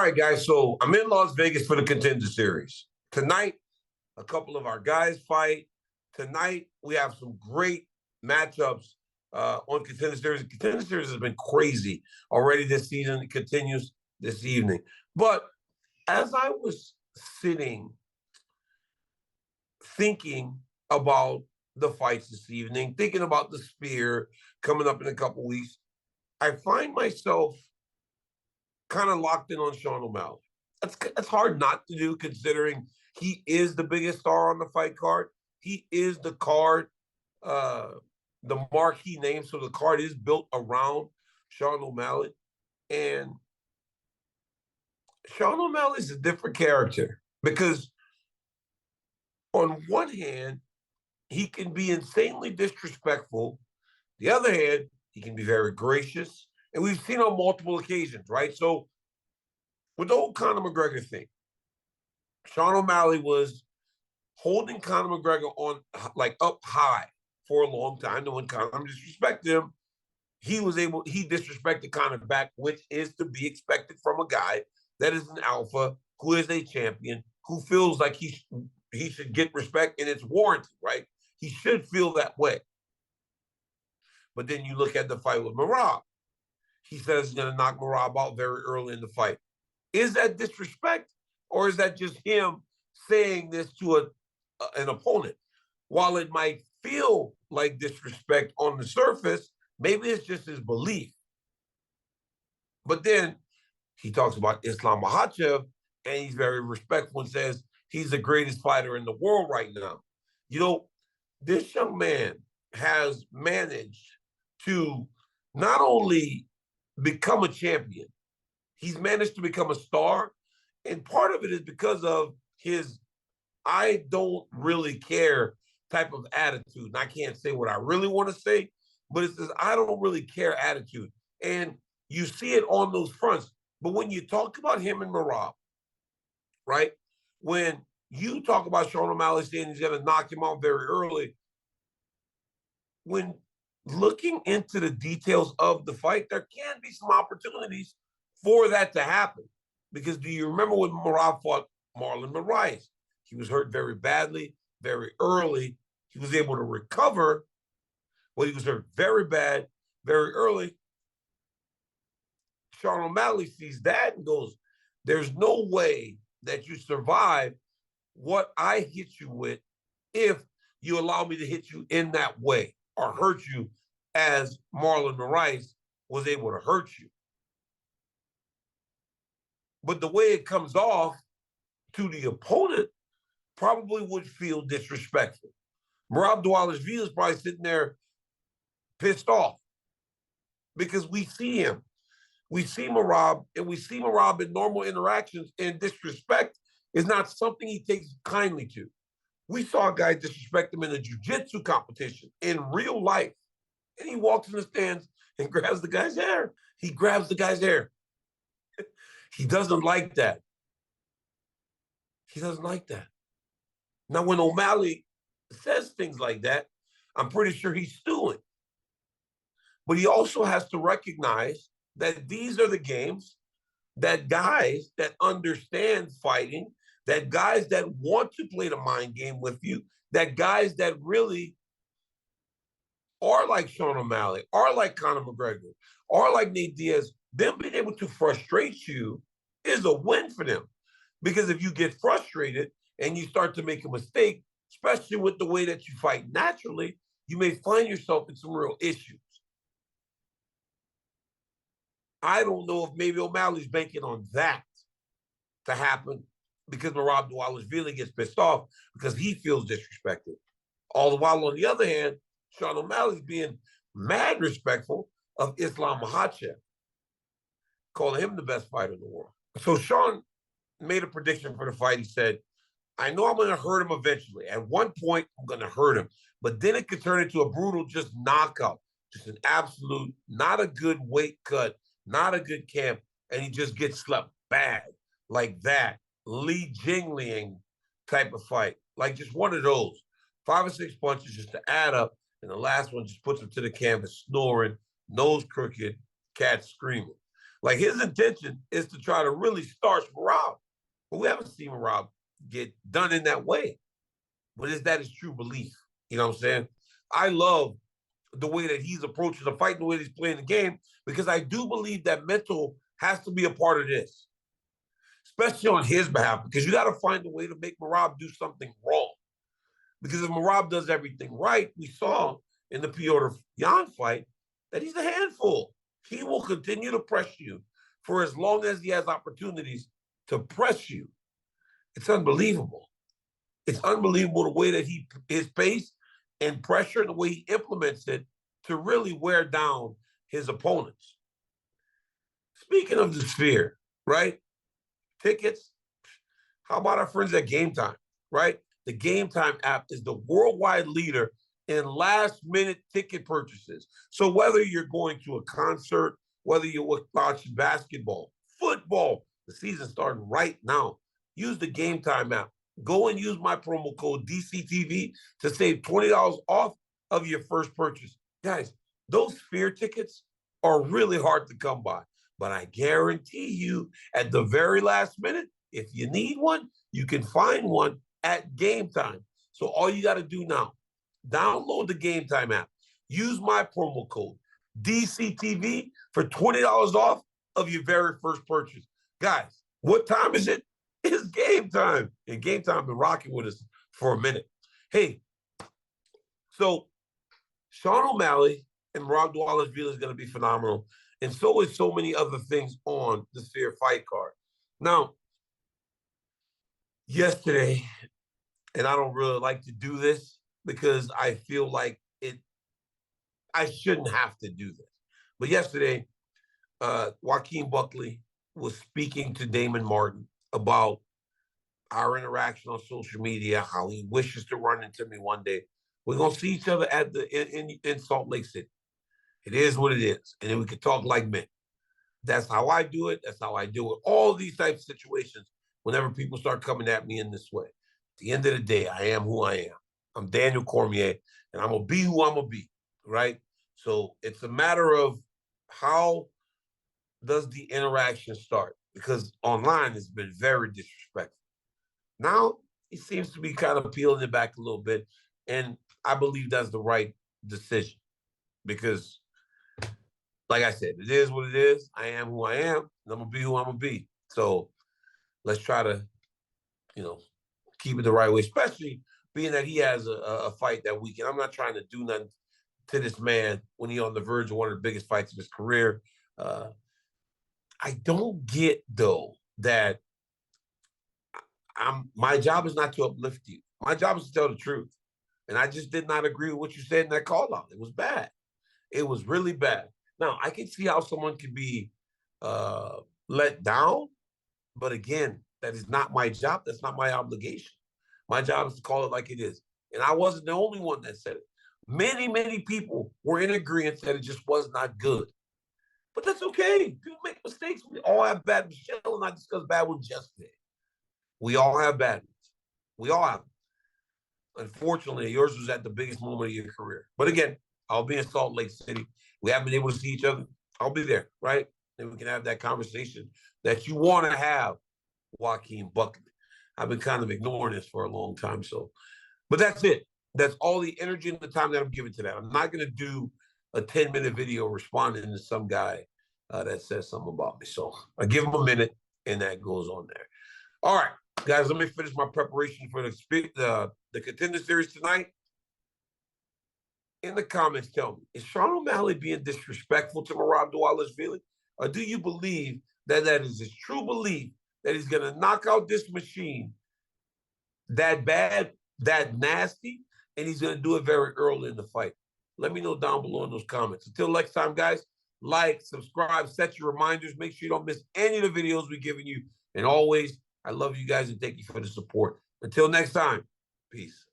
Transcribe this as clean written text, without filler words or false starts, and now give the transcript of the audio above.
right, guys. So I'm in Las Vegas for the Contender Series. Tonight, a couple of our guys fight. Tonight, we have some great matchups on Contender Series. Contender Series has been crazy already this season. It continues this evening. But as I was sitting thinking about the fights this evening, thinking about the Spear coming up in a couple weeks, I find myself kind of locked in on Sean O'Malley. That's hard not to do considering he is the biggest star on the fight card. He is the card, the marquee name. So the card is built around Sean O'Malley. And Sean O'Malley is a different character because on one hand, he can be insanely disrespectful. The other hand, he can be very gracious. And we've seen on multiple occasions, right? So with the whole Conor McGregor thing, Sean O'Malley was holding Conor McGregor on like up high for a long time. And when Conor disrespected him, he disrespected Conor back, which is to be expected from a guy that is an alpha, who is a champion, who feels like he should get respect and it's warranted, right? He should feel that way. But then you look at the fight with Merab. He says he's going to knock Merab out very early in the fight. Is that disrespect, or is that just him saying this to an opponent? While it might feel like disrespect on the surface, maybe it's just his belief. But then he talks about Islam Makhachev, and he's very respectful and says he's the greatest fighter in the world right now. You know, this young man has managed to not only become a champion, he's managed to become a star. And part of it is because of his I don't really care type of attitude. And I can't say what I really want to say, but it's this I don't really care attitude. And you see it on those fronts. But when you talk about him and Merab, right? When you talk about Sean O'Malley saying he's going to knock him out very early, when looking into the details of the fight, there can be some opportunities for that to happen. Because do you remember when Merab fought Marlon Moraes? He was hurt very badly, very early. He was able to recover, but he was hurt very bad, very early. Sean O'Malley sees that and goes, there's no way that you survive what I hit you with if you allow me to hit you in that way or hurt you as Marlon Moraes was able to hurt you. But the way it comes off to the opponent probably would feel disrespectful. Merab Dvalishvili is probably sitting there pissed off because we see him. We see Merab, and we see Merab in normal interactions, and disrespect is not something he takes kindly to. We saw a guy disrespect him in a jiu-jitsu competition in real life, and he walks in the stands and grabs the guy's hair. He grabs the guy's hair. He doesn't like that. He doesn't like that. Now, when O'Malley says things like that, I'm pretty sure he's stewing. But he also has to recognize that these are the games that guys that understand fighting, that guys that want to play the mind game with you, that guys that really are like Sean O'Malley, are like Conor McGregor, are like Nate Diaz, them being able to frustrate you is a win for them. Because if you get frustrated and you start to make a mistake, especially with the way that you fight naturally, you may find yourself in some real issues. I don't know if maybe O'Malley's banking on that to happen because Merab Dvalishvili gets pissed off because he feels disrespected. All the while, on the other hand, Sean O'Malley's being mad respectful of Islam Makhachev, calling him the best fighter in the world. So Sean made a prediction for the fight. He said, I know I'm going to hurt him eventually. At one point, I'm going to hurt him. But then it could turn into a brutal just knockout. Just an absolute, not a good weight cut, not a good camp. And he just gets slept bad like that. Li Jingliang type of fight. Like just one of those. 5 or 6 punches just to add up. And the last one just puts him to the canvas, snoring, nose crooked, cat screaming. Like his intention is to try to really starch Merab. But we haven't seen Merab get done in that way. But is that his true belief? You know what I'm saying? I love the way that he's approaching the fight and the way he's playing the game, because I do believe that mental has to be a part of this, especially on his behalf, because you got to find a way to make Merab do something wrong. Because if Merab does everything right, we saw in the Piotr Yan fight that he's a handful. He will continue to press you for as long as he has opportunities to press you. It's unbelievable. It's unbelievable the way that his pace and pressure and the way he implements it to really wear down his opponents. Speaking of the Sphere, right? Tickets. How about our friends at Game Time, right? The Game Time app is the worldwide leader in last-minute ticket purchases. So whether you're going to a concert, whether you're watching basketball, football, the season's starting right now. Use the Game Time app. Go and use my promo code DCTV to save $20 off of your first purchase. Guys, those Sphere tickets are really hard to come by, but I guarantee you at the very last minute, if you need one, you can find one at Game Time. So all you got to do now, download the Game Time app. Use my promo code DCTV for $20 off of your very first purchase. Guys, what time is it? It's Game Time. And Game Time been rocking with us for a minute. Hey, so Sean O'Malley and Merab Dvalishvili is going to be phenomenal. And so is so many other things on the Sphere fight card. Now, yesterday, and I don't really like to do this because I feel like I shouldn't have to do this. But yesterday, Joaquin Buckley was speaking to Damon Martin about our interaction on social media, how he wishes to run into me one day. We're going to see each other at in Salt Lake City. It is what it is. And then we can talk like men. That's how I do it. That's how I do it. All these types of situations, whenever people start coming at me in this way. At the end of the day, I am who I am. I'm Daniel Cormier, and I'm going to be who I'm going to be, right? So it's a matter of how does the interaction start? Because online it's been very disrespectful. Now he seems to be kind of peeling it back a little bit, and I believe that's the right decision because, like I said, it is what it is. I am who I am, and I'm going to be who I'm going to be. So let's try to, keep it the right way, especially being that he has a fight that weekend. I'm not trying to do nothing to this man when he's on the verge of one of the biggest fights of his career. I don't get, though, that my job is not to uplift you. My job is to tell the truth. And I just did not agree with what you said in that call out. It was bad. It was really bad. Now, I can see how someone can be let down. But again, that is not my job. That's not my obligation. My job is to call it like it is. And I wasn't the only one that said it. Many, many people were in agreement that it just was not good. But that's okay. People make mistakes. We all have bad ones. Michelle and I discussed bad ones yesterday. We all have bad ones. We all have them. Unfortunately, yours was at the biggest moment of your career. But again, I'll be in Salt Lake City. We haven't been able to see each other. I'll be there, right? And we can have that conversation that you want to have, Joaquin Buckley. I've been kind of ignoring this for a long time. But that's it. That's all the energy and the time that I'm giving to that. I'm not going to do a 10-minute video responding to some guy that says something about me. So I give him a minute, and that goes on there. All right, guys, let me finish my preparation for the Contender Series tonight. In the comments, tell me, is Sean O'Malley being disrespectful to Merab Dvalishvili? Or do you believe that is his true belief that he's going to knock out this machine that bad, that nasty, and he's going to do it very early in the fight? Let me know down below in those comments. Until next time, guys, like, subscribe, set your reminders. Make sure you don't miss any of the videos we're giving you. And always, I love you guys and thank you for the support. Until next time, peace.